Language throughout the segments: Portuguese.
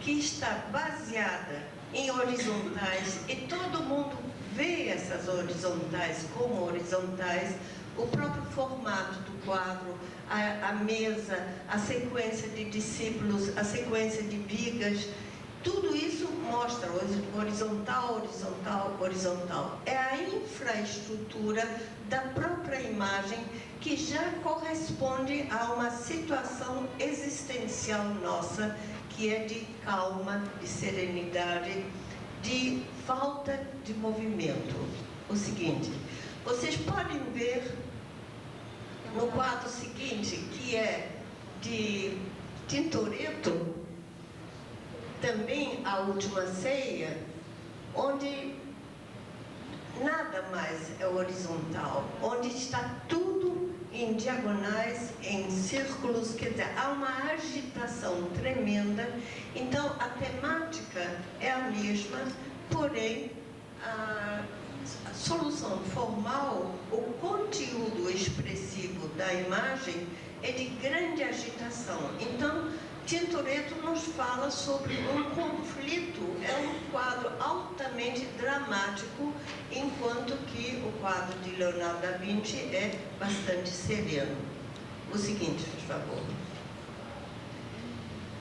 que está baseada em horizontais e todo mundo vê essas horizontais como horizontais, o próprio formato do quadro, a mesa, a sequência de discípulos, a sequência de vigas, tudo isso mostra horizontal, horizontal, horizontal. É a infraestrutura da própria imagem que já corresponde a uma situação existencial nossa, que é de calma, de serenidade, de falta de movimento. O seguinte, vocês podem ver no quadro seguinte, que é de Tintoretto, também A Última Ceia, onde nada mais é horizontal, onde está tudo em diagonais, em círculos, quer dizer, há uma agitação tremenda. Então a temática é a mesma, porém a solução formal, o conteúdo expressivo da imagem é de grande agitação. Então Tintoretto nos fala sobre um conflito, é um quadro altamente dramático, enquanto que o quadro de Leonardo da Vinci é bastante sereno. O seguinte, por favor.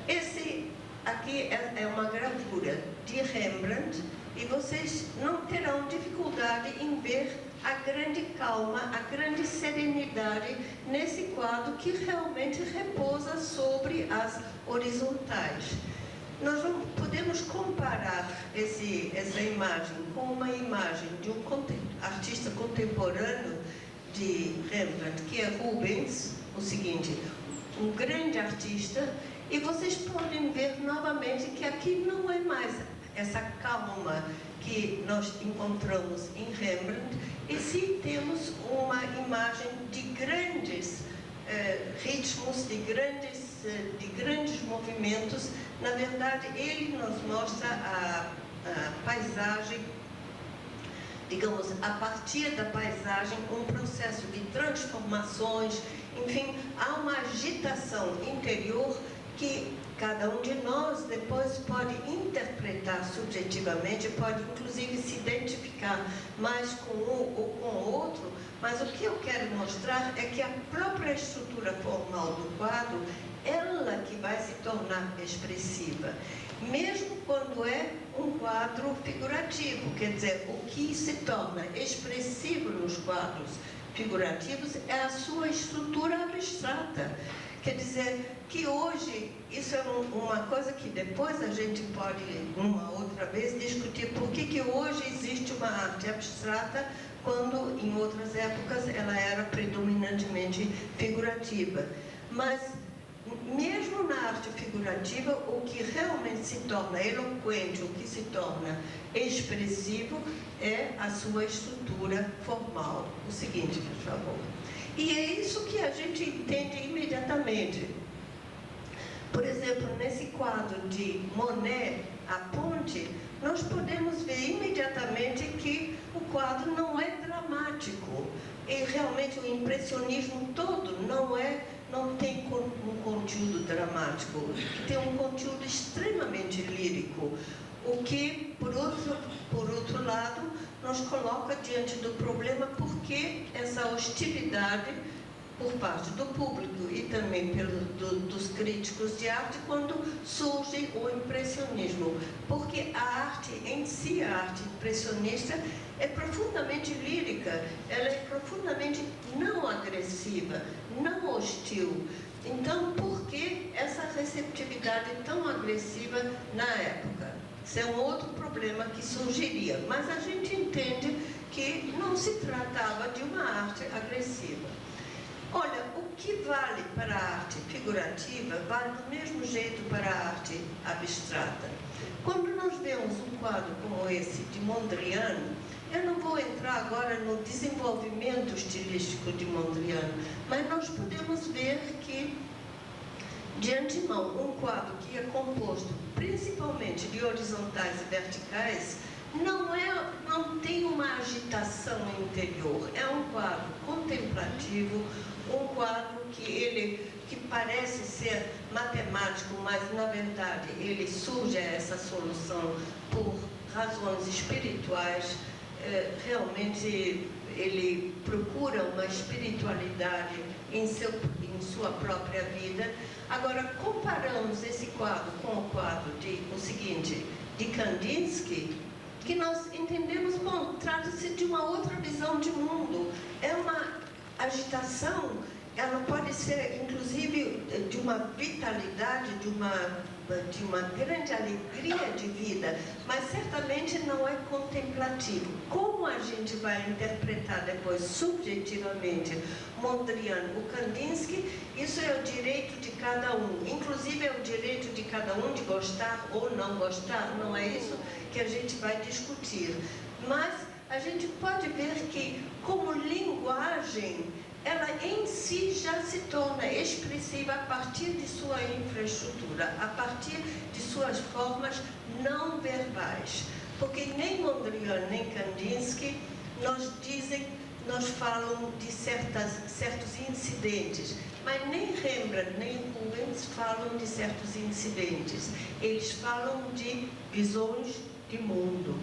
Esse aqui é uma gravura de Rembrandt e vocês não terão dificuldade em ver a grande calma, a grande serenidade nesse quadro que realmente repousa sobre as horizontais. Nós não podemos comparar essa imagem com uma imagem de um artista contemporâneo de Rembrandt, que é Rubens, o seguinte, um grande artista, e vocês podem ver novamente que aqui não é mais essa calma que nós encontramos em Rembrandt, e sim temos uma imagem de grandes ritmos, de grandes movimentos. Na verdade, ele nos mostra a paisagem, digamos, a partir da paisagem, um processo de transformações, enfim, há uma agitação interior que cada um de nós depois pode interpretar subjetivamente, pode inclusive se identificar mais com um ou com o outro, mas o que eu quero mostrar é que a própria estrutura formal do quadro, ela que vai se tornar expressiva, mesmo quando é um quadro figurativo, quer dizer, o que se torna expressivo nos quadros figurativos é a sua estrutura abstrata. Quer dizer que hoje, isso é uma coisa que depois a gente pode, uma outra vez, discutir por que hoje existe uma arte abstrata, quando em outras épocas ela era predominantemente figurativa. Mas, mesmo na arte figurativa, o que realmente se torna eloquente, o que se torna expressivo, é a sua estrutura formal. O seguinte, por favor. E é isso que a gente entende imediatamente. Por exemplo, nesse quadro de Monet, A Ponte, nós podemos ver imediatamente que o quadro não é dramático. E realmente o impressionismo todo não tem um conteúdo dramático, tem um conteúdo extremamente lírico, o que, por outro lado, nos coloca diante do problema porque essa hostilidade por parte do público e também dos críticos de arte quando surge o impressionismo, porque a arte em si, a arte impressionista, é profundamente lírica, ela é profundamente não agressiva, não hostil. Então, por que essa receptividade tão agressiva na época? Isso é um outro problema que surgiria, mas a gente entende que não se tratava de uma arte agressiva. Olha, o que vale para a arte figurativa vale do mesmo jeito para a arte abstrata. Quando nós vemos um quadro como esse de Mondrian, eu não vou entrar agora no desenvolvimento estilístico de Mondrian, mas nós podemos ver que, de antemão, um quadro que é composto principalmente de horizontais e verticais, não tem uma agitação interior. É um quadro contemplativo, um quadro que ele que parece ser matemático, mas na verdade ele surge a essa solução por razões espirituais, realmente ele procura uma espiritualidade em sua própria vida. Agora, comparamos esse quadro com o quadro de Kandinsky, que nós entendemos, bom, trata-se de uma outra visão de mundo. É uma agitação, ela pode ser, inclusive, de uma vitalidade, de uma grande alegria de vida, mas certamente não é contemplativo. Como a gente vai interpretar depois, subjetivamente, Mondrian ou Kandinsky, isso é o direito de cada um. Inclusive, é o direito de cada um de gostar ou não gostar, não é isso que a gente vai discutir. Mas a gente pode ver que, como linguagem, ela em si já se torna expressiva a partir de sua infraestrutura, a partir de suas formas não verbais. Porque nem Mondrian, nem Kandinsky nos falam de certos incidentes, mas nem Rembrandt, nem Rubens falam de certos incidentes. Eles falam de visões de mundo.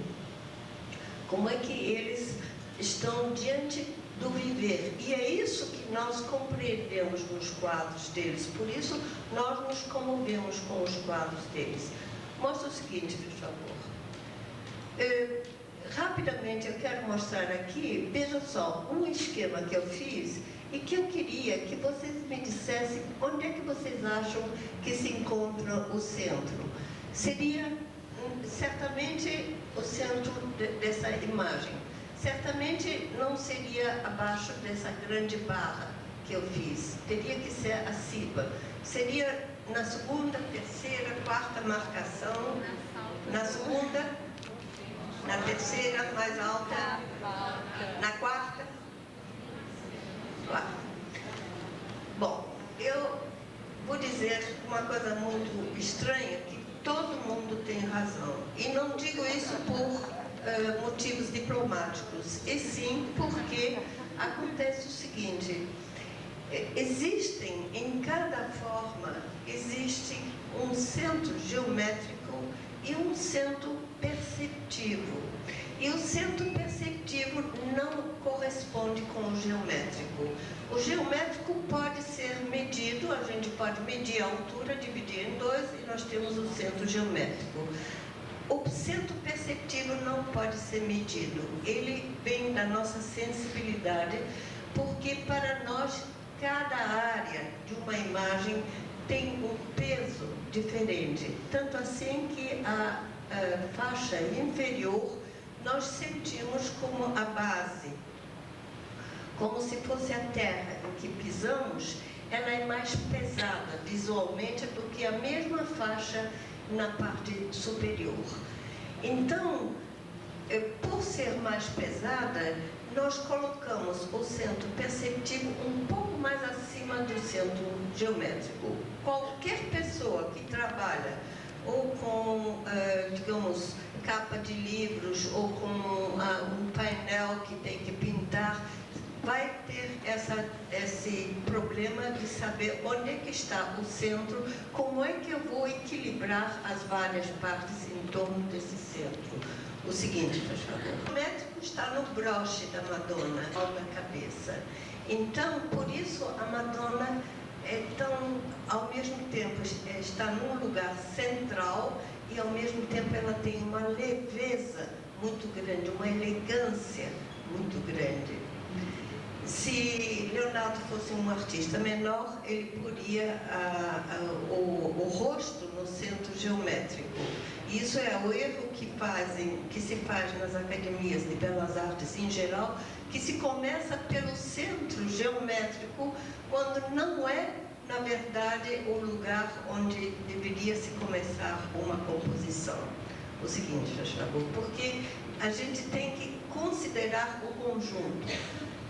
Como é que eles estão diante do viver. E é isso que nós compreendemos nos quadros deles. Por isso, nós nos comovemos com os quadros deles. Mostra o seguinte, por favor. Rapidamente, eu quero mostrar aqui, veja só, um esquema que eu fiz e que eu queria que vocês me dissessem onde é que vocês acham que se encontra o centro. Seria, certamente, o centro dessa imagem. Certamente não seria abaixo dessa grande barra que eu fiz. Teria que ser acima. Seria na segunda, terceira, quarta marcação. Na segunda, na terceira, mais alta. Na quarta. Bom, eu vou dizer uma coisa muito estranha, que todo mundo tem razão. E não digo isso por motivos diplomáticos, e sim porque acontece o seguinte: existem, em cada forma, existe um centro geométrico e um centro perceptivo. E o centro perceptivo não corresponde com o geométrico. O geométrico pode ser medido, a gente pode medir a altura, dividir em dois, e nós temos o centro geométrico. O centro perceptivo não pode ser medido. Ele vem da nossa sensibilidade, porque para nós, cada área de uma imagem tem um peso diferente. Tanto assim que a faixa inferior nós sentimos como a base, como se fosse a terra em que pisamos, ela é mais pesada visualmente do que a mesma faixa na parte superior. Então, por ser mais pesada, nós colocamos o centro perceptivo um pouco mais acima do centro geométrico. Qualquer pessoa que trabalha ou com, digamos, capa de livros ou com um painel que tem que pintar, vai ter esse problema de saber onde é que está o centro, como é que eu vou equilibrar as várias partes em torno desse centro. O seguinte, por favor. O geométrico está no broche da Madonna, na cabeça. Então, por isso, a Madonna ao mesmo tempo, está num lugar central e, ao mesmo tempo, ela tem uma leveza muito grande, uma elegância muito grande. Se Leonardo fosse um artista menor, ele poria o rosto no centro geométrico. Isso é o erro que se faz nas academias de belas artes em geral, que se começa pelo centro geométrico, quando não é, na verdade, o lugar onde deveria se começar uma composição. O seguinte, por favor, porque a gente tem que considerar o conjunto.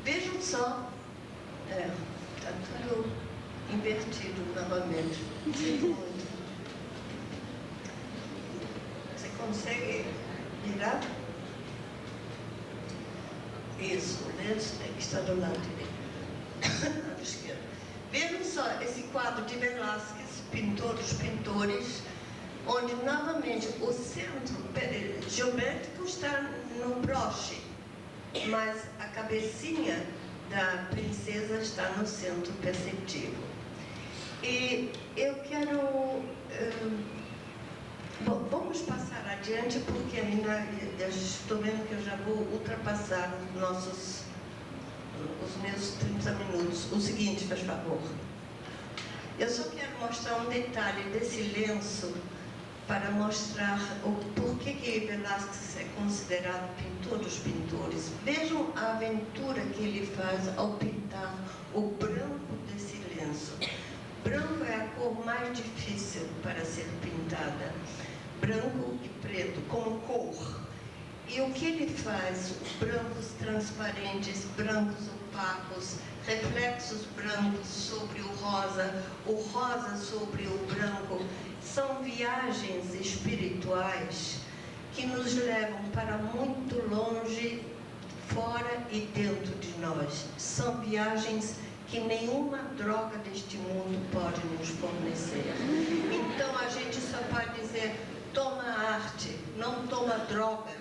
Vejam só, está tudo invertido novamente. Sinto muito. Você consegue virar? Isso, o dedo tem que estar do lado direito, lado esquerdo. Vejam só esse quadro de Velázquez, Pintor dos Pintores, onde novamente o centro geométrico está no broche, mas a cabecinha da princesa está no centro perceptivo. E eu quero... bom, vamos passar adiante, porque ainda eu estou vendo que eu já vou ultrapassar os meus 30 minutos. O seguinte, faz favor. Eu só quero mostrar um detalhe desse lenço para mostrar o porquê que Velázquez é considerado pintor dos pintores. Vejam a aventura que ele faz ao pintar o branco desse lenço. Branco é a cor mais difícil para ser pintada. Branco e preto, como cor. E o que ele faz? Brancos transparentes, brancos opacos, reflexos brancos sobre o rosa sobre o branco. São viagens espirituais que nos levam para muito longe, fora e dentro de nós. São viagens que nenhuma droga deste mundo pode nos fornecer. Então a gente só pode dizer: toma arte, não toma drogas.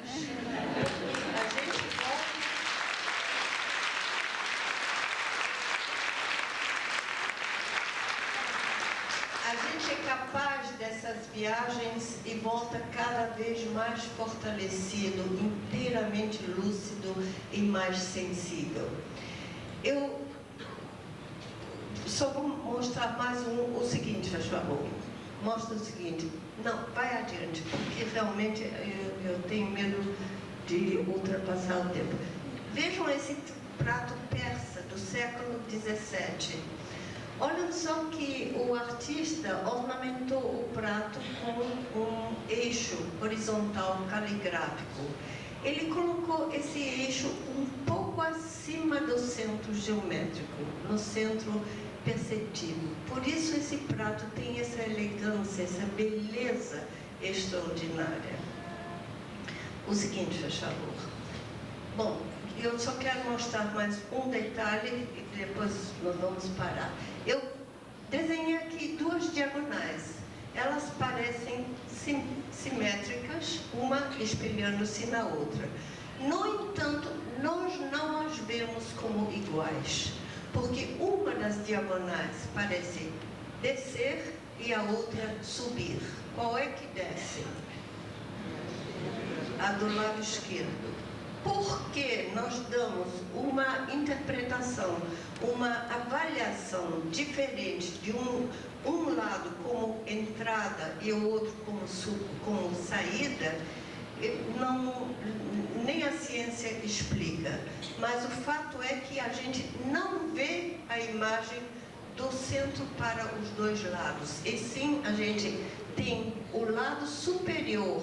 A gente é capaz dessas viagens e volta cada vez mais fortalecido, inteiramente lúcido e mais sensível. Eu só vou mostrar mais o seguinte, faz favor. Mostra o seguinte. Não, vai adiante, porque realmente eu tenho medo de ultrapassar o tempo. Vejam esse prato persa do século XVII. Olhem só que o artista ornamentou o prato com um eixo horizontal caligráfico. Ele colocou esse eixo um pouco acima do centro geométrico, no centro perceptivo. Por isso esse prato tem essa elegância, essa beleza extraordinária. O seguinte, faz favor. Bom, eu só quero mostrar mais um detalhe e depois nós vamos parar. Eu desenhei aqui duas diagonais. Elas parecem simétricas, uma espelhando-se na outra. No entanto, nós não as vemos como iguais, porque uma das diagonais parece descer e a outra subir. Qual é que desce? A do lado esquerdo. Porque nós damos uma interpretação, uma avaliação diferente de um lado como entrada e o outro como saída, nem a ciência explica. Mas o fato é que a gente não vê a imagem do centro para os dois lados. E sim, a gente tem o lado superior,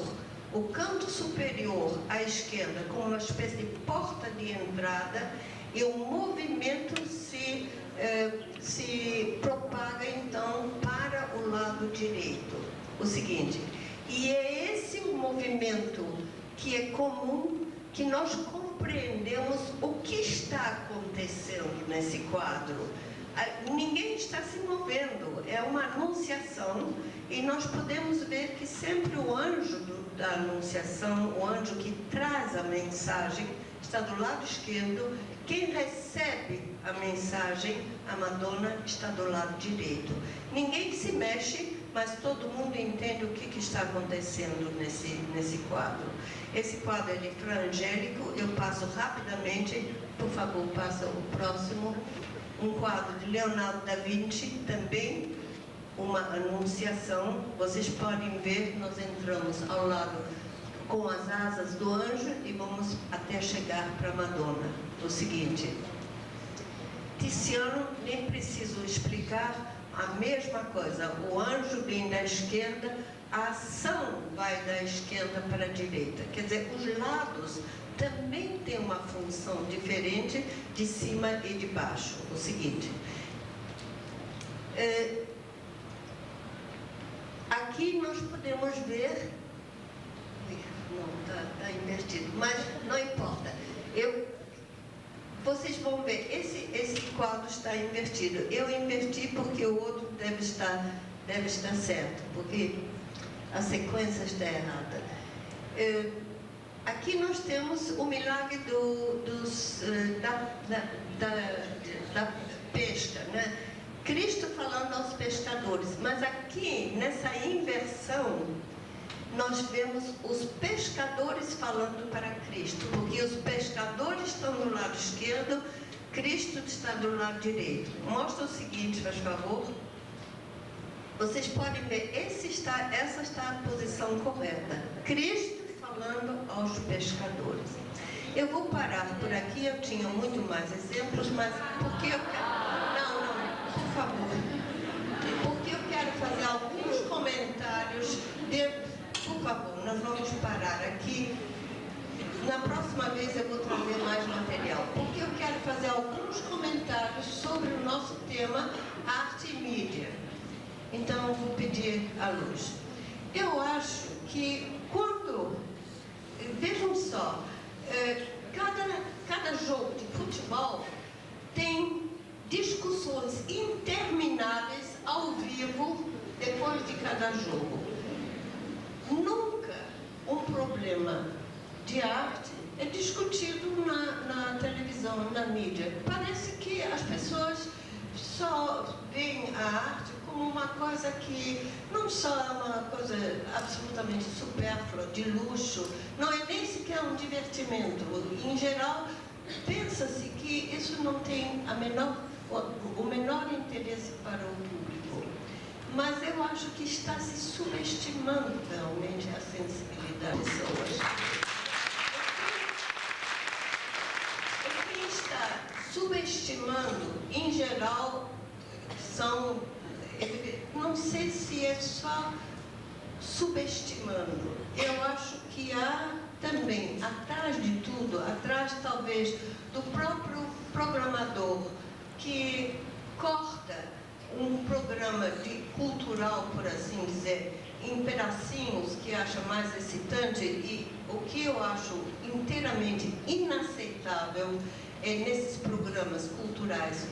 o canto superior à esquerda, como uma espécie de porta de entrada, e o movimento se propaga então para o lado direito. O seguinte, e é esse o movimento que é comum, que nós compreendemos o que está acontecendo nesse quadro. Ninguém está se movendo, é uma anunciação, e nós podemos ver que sempre o anjo da anunciação, o anjo que traz a mensagem, está do lado esquerdo. Quem recebe a mensagem, a Madonna, está do lado direito. Ninguém se mexe, mas todo mundo entende o que está acontecendo nesse quadro. Esse quadro é de Fra Angelico, eu passo rapidamente, por favor, passa o próximo. Um quadro de Leonardo da Vinci, também uma anunciação. Vocês podem ver, nós entramos ao lado com as asas do anjo e vamos até chegar para Madonna. O seguinte, Tiziano, nem preciso explicar, a mesma coisa. O anjo vem da esquerda, a ação vai da esquerda para a direita. Quer dizer, os lados também têm uma função diferente de cima e de baixo. O seguinte, aqui nós podemos ver, não, está invertido, mas não importa. Vocês vão ver, esse quadro está invertido. Eu inverti porque o outro deve estar certo, porque a sequência está errada. Aqui nós temos o milagre da pesca, né? Cristo falando aos pescadores, mas aqui, nessa inversão, nós vemos os pescadores falando para Cristo, porque os pescadores estão do lado esquerdo, Cristo está do lado direito. Mostra o seguinte, por favor. Vocês podem ver, essa está a posição correta. Cristo falando aos pescadores. Eu vou parar por aqui, eu tinha muito mais exemplos, mas porque eu quero... Não, por favor. Porque eu quero fazer alguns comentários Por favor, nós vamos parar aqui. Na próxima vez eu vou trazer mais material, porque eu quero fazer alguns comentários sobre o nosso tema arte e mídia. Então, eu vou pedir a luz. Eu acho que quando... Vejam só, cada jogo de futebol tem discussões intermináveis ao vivo depois de cada jogo. Nunca um problema de arte é discutido na televisão, na mídia. Parece que as pessoas só veem a arte como uma coisa que não só é uma coisa absolutamente supérflua, de luxo, não é nem sequer um divertimento. Em geral, pensa-se que isso não tem o menor interesse para o público. Mas eu acho que está se subestimando realmente a sensibilidade das pessoas. Quem está subestimando, em geral, são... Não sei se é só subestimando. Eu acho que há também, atrás de tudo, atrás talvez do próprio programador que corta um programa cultural, por assim dizer, em pedacinhos que acha mais excitante, e o que eu acho inteiramente inaceitável é nesses programas culturais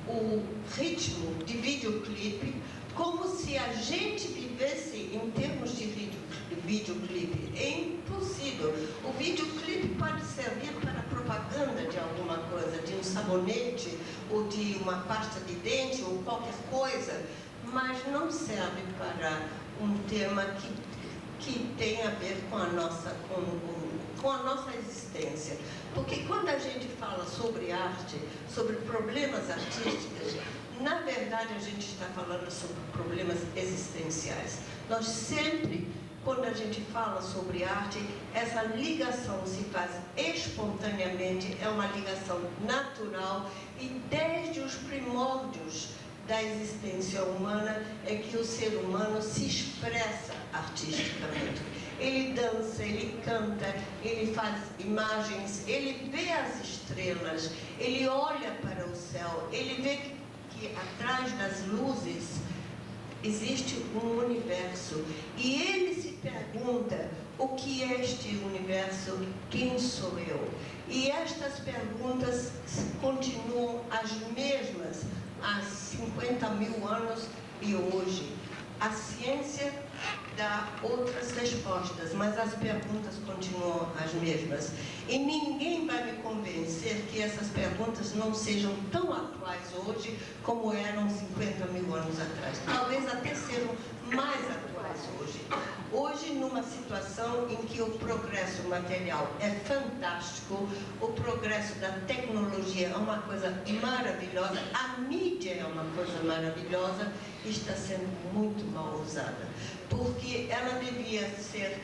o ritmo de videoclipe, como se a gente vivesse em termos de videoclipe. É impossível. O videoclipe pode servir para propaganda de alguma coisa, de um sabonete, ou de uma pasta de dente, ou qualquer coisa, mas não serve para um tema que tem a ver com a nossa existência. Porque quando a gente fala sobre arte, sobre problemas artísticos, na verdade a gente está falando sobre problemas existenciais. Nós sempre, quando a gente fala sobre arte, essa ligação se faz espontaneamente, é uma ligação natural, e desde os primórdios da existência humana é que o ser humano se expressa artisticamente. Ele dança, ele canta, ele faz imagens, ele vê as estrelas, ele olha para o céu, ele vê que atrás das luzes existe um universo. E ele se pergunta, o que é este universo? Quem sou eu? E estas perguntas continuam as mesmas há 50 mil anos e hoje. A ciência dá outras respostas, mas as perguntas continuam as mesmas. E ninguém vai me convencer que essas perguntas não sejam tão atuais hoje como eram 50 mil anos atrás. Talvez até sejam mais atuais hoje. Hoje, numa situação em que o progresso material é fantástico, o progresso da tecnologia é uma coisa maravilhosa, a mídia é uma coisa maravilhosa, está sendo muito mal usada, porque ela devia ser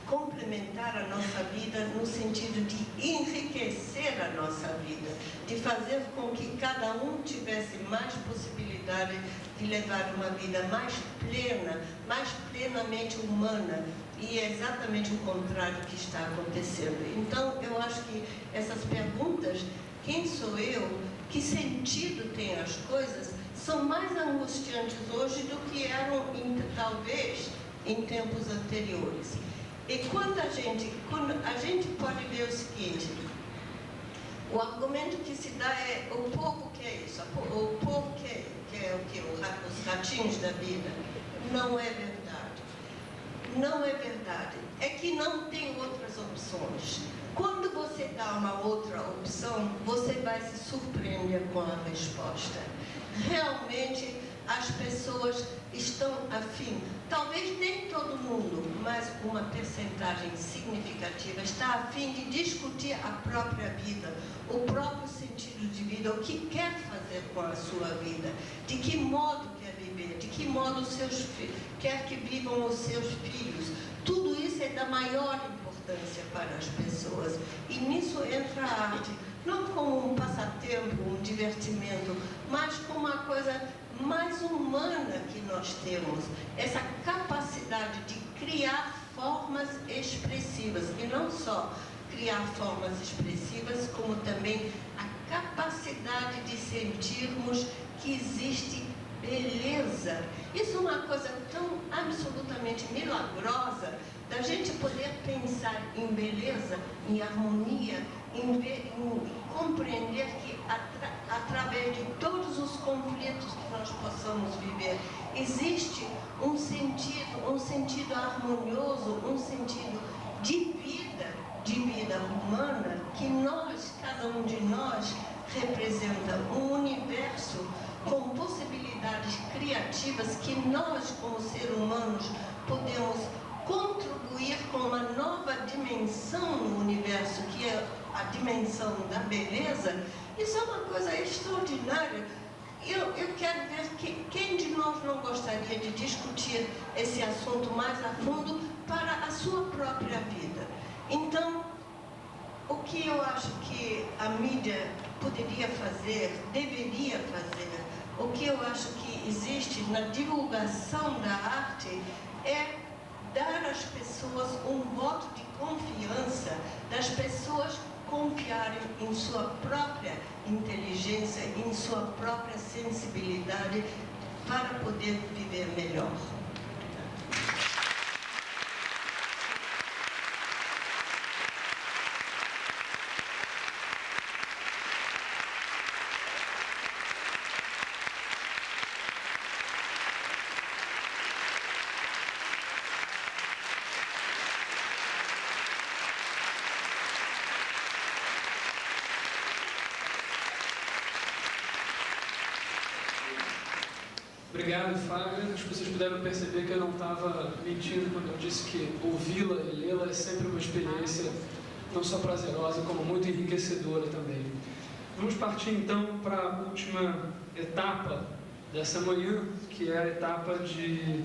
complementar a nossa vida no sentido de enriquecer a nossa vida, de fazer com que cada um tivesse mais possibilidade de levar uma vida mais plena, mais plenamente humana, e é exatamente o contrário que está acontecendo. Então, eu acho que essas perguntas, quem sou eu, que sentido tem as coisas, são mais angustiantes hoje do que eram, talvez, em tempos anteriores. E quando a gente pode ver o seguinte, O argumento que se dá é o povo quer isso, o povo quer o que? Os ratinhos da vida. Não é verdade. Não é verdade. É que não tem outras opções. Quando você dá uma outra opção, você vai se surpreender com a resposta. Realmente, as pessoas estão afim, talvez nem todo mundo, mas uma percentagem significativa está afim de discutir a própria vida, o próprio sentido de vida, o que quer fazer com a sua vida, de que modo quer viver, de que modo quer que vivam os seus filhos. Tudo isso é da maior importância para as pessoas. E nisso entra a arte, não como um passatempo, um divertimento, mas como uma coisa mais humana que nós temos, essa capacidade de criar formas expressivas, e não só criar formas expressivas, como também a capacidade de sentirmos que existe beleza. Isso é uma coisa tão absolutamente milagrosa, da gente poder pensar em beleza, em harmonia, em compreender que através de todos os conflitos que nós possamos viver, existe um sentido harmonioso, um sentido de vida humana, que nós, cada um de nós, representa um universo com possibilidades criativas que nós, como seres humanos, podemos contribuir com uma nova dimensão no universo, que é a dimensão da beleza. Isso é uma coisa extraordinária. Eu quero ver quem de nós não gostaria de discutir esse assunto mais a fundo para a sua própria vida. Então, o que eu acho que a mídia poderia fazer, deveria fazer, o que eu acho que existe na divulgação da arte é dar às pessoas um voto de confiança, das pessoas confiarem em sua própria inteligência, em sua própria sensibilidade para poder viver melhor. Obrigado, Fábio. Acho que vocês puderam perceber que eu não estava mentindo quando eu disse que ouvi-la e lê-la é sempre uma experiência não só prazerosa, como muito enriquecedora também. Vamos partir então para a última etapa dessa manhã, que é a etapa de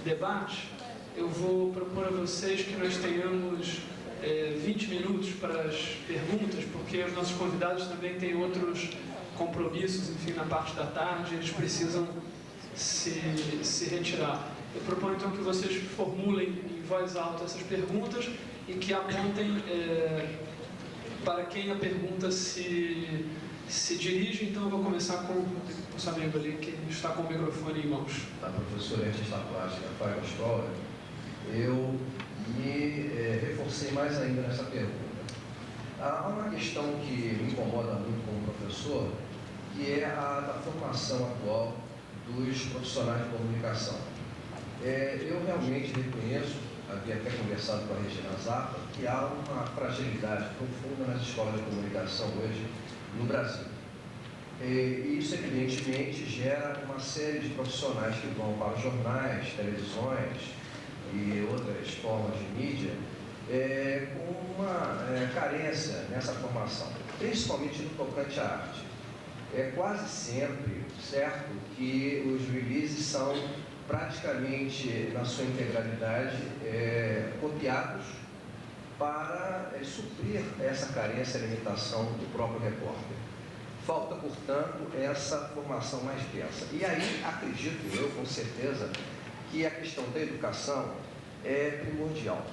debate. Eu vou propor a vocês que nós tenhamos 20 minutos para as perguntas, porque os nossos convidados também têm outros compromissos, enfim, na parte da tarde, eles precisam se retirar. Eu proponho então que vocês formulem em voz alta essas perguntas e que apontem para quem a pergunta se dirige. Então eu vou começar com o nosso amigo ali que está com o microfone em mãos. A professora de artista plástica Fábio Stoller, eu me reforcei mais ainda nessa pergunta. Há uma questão que me incomoda muito como professor, que é a da formação atual dos profissionais de comunicação. Eu realmente reconheço, havia até conversado com a Regina Zappa, que há uma fragilidade profunda nas escolas de comunicação hoje no Brasil. E isso, evidentemente, gera uma série de profissionais que vão para os jornais, televisões e outras formas de mídia, com uma carência nessa formação, principalmente no tocante à arte. É quase sempre certo que os releases são praticamente, na sua integralidade, copiados para suprir essa carência e limitação do próprio repórter. Falta, portanto, essa formação mais densa. E aí, acredito eu, com certeza, que a questão da educação é primordial.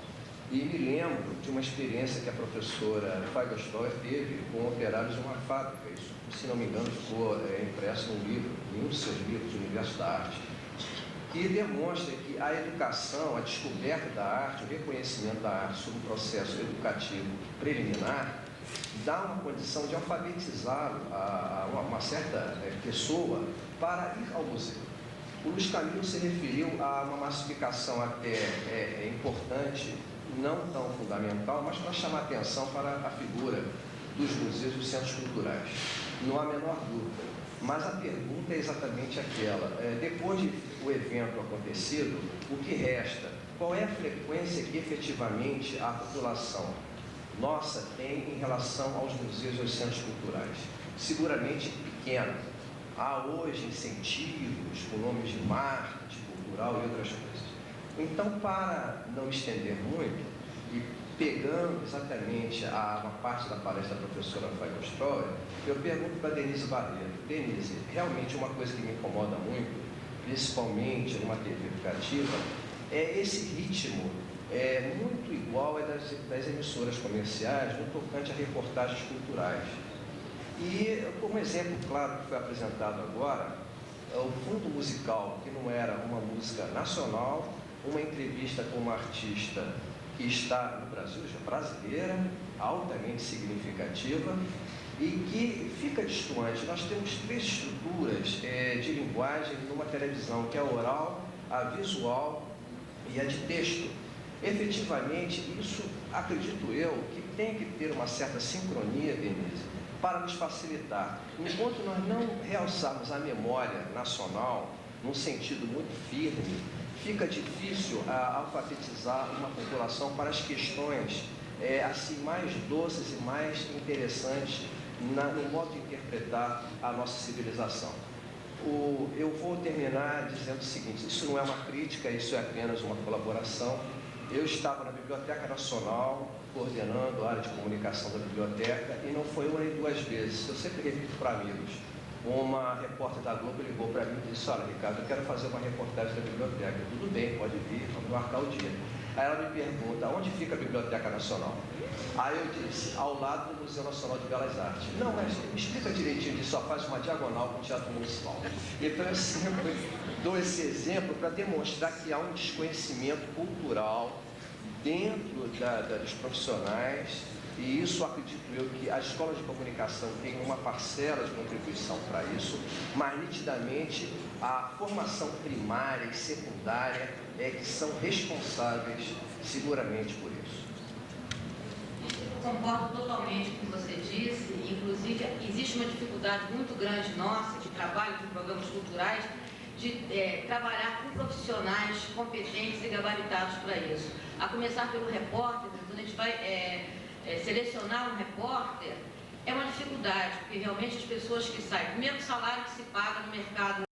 E me lembro de uma experiência que a professora Fábio Stoller teve com operários de uma fábrica. Isso, se não me engano, ficou impresso num livro, em um dos seus livros, O Universo da Arte, que demonstra que a educação, a descoberta da arte, o reconhecimento da arte sob um processo educativo preliminar, dá uma condição de alfabetizar uma certa pessoa para ir ao museu. O Luiz Camilo se referiu a uma massificação até importante, não tão fundamental, mas para chamar atenção para a figura dos museus e dos centros culturais. Não há a menor dúvida. Mas a pergunta é exatamente aquela. Depois do evento acontecido, o que resta? Qual é a frequência que efetivamente a população nossa tem em relação aos museus e aos centros culturais? Seguramente pequena. Há hoje incentivos com nomes de marketing cultural e outras coisas. Então, para não estender muito, e pegando exatamente uma parte da palestra da professora Feigl-Stroer, eu pergunto para Denise Barreto. Denise, realmente uma coisa que me incomoda muito, principalmente numa TV educativa, é esse ritmo muito igual das emissoras comerciais no tocante a reportagens culturais. E, como exemplo claro que foi apresentado agora, o fundo musical, que não era uma música nacional, uma entrevista com uma artista que está no Brasil, já brasileira, altamente significativa, e que fica distante. Nós temos 3 estruturas de linguagem numa televisão, que é a oral, a visual e a de texto. Efetivamente, isso, acredito eu, que tem que ter uma certa sincronia, Denise, para nos facilitar. Enquanto nós não realçarmos a memória nacional, num sentido muito firme, fica difícil alfabetizar uma população para as questões assim, mais doces e mais interessantes no modo de interpretar a nossa civilização. Eu vou terminar dizendo o seguinte: isso não é uma crítica, isso é apenas uma colaboração. Eu estava na Biblioteca Nacional, coordenando a área de comunicação da biblioteca, e não foi uma nem 2 vezes. Eu sempre repito para amigos. Uma repórter da Globo ligou para mim e disse: olha, Ricardo, eu quero fazer uma reportagem da biblioteca. Tudo bem, pode vir, vamos marcar o dia. Aí ela me pergunta: onde fica a Biblioteca Nacional? Aí eu disse: ao lado do Museu Nacional de Belas Artes. Não, mas me explica direitinho, ele só faz uma diagonal com o Teatro Municipal. Então eu sempre dou esse exemplo para demonstrar que há um desconhecimento cultural dentro dos profissionais, e isso acredito eu que a escola de comunicação tem uma parcela de contribuição para isso, mas nitidamente a formação primária e secundária que são responsáveis seguramente por isso. Concordo totalmente com o que você disse. Inclusive, existe uma dificuldade muito grande nossa de trabalho com programas culturais, de trabalhar com profissionais competentes e gabaritados para isso. A começar pelo repórter, quando a gente vai selecionar um repórter, é uma dificuldade, porque realmente as pessoas que saem, primeiro o salário que se paga no mercado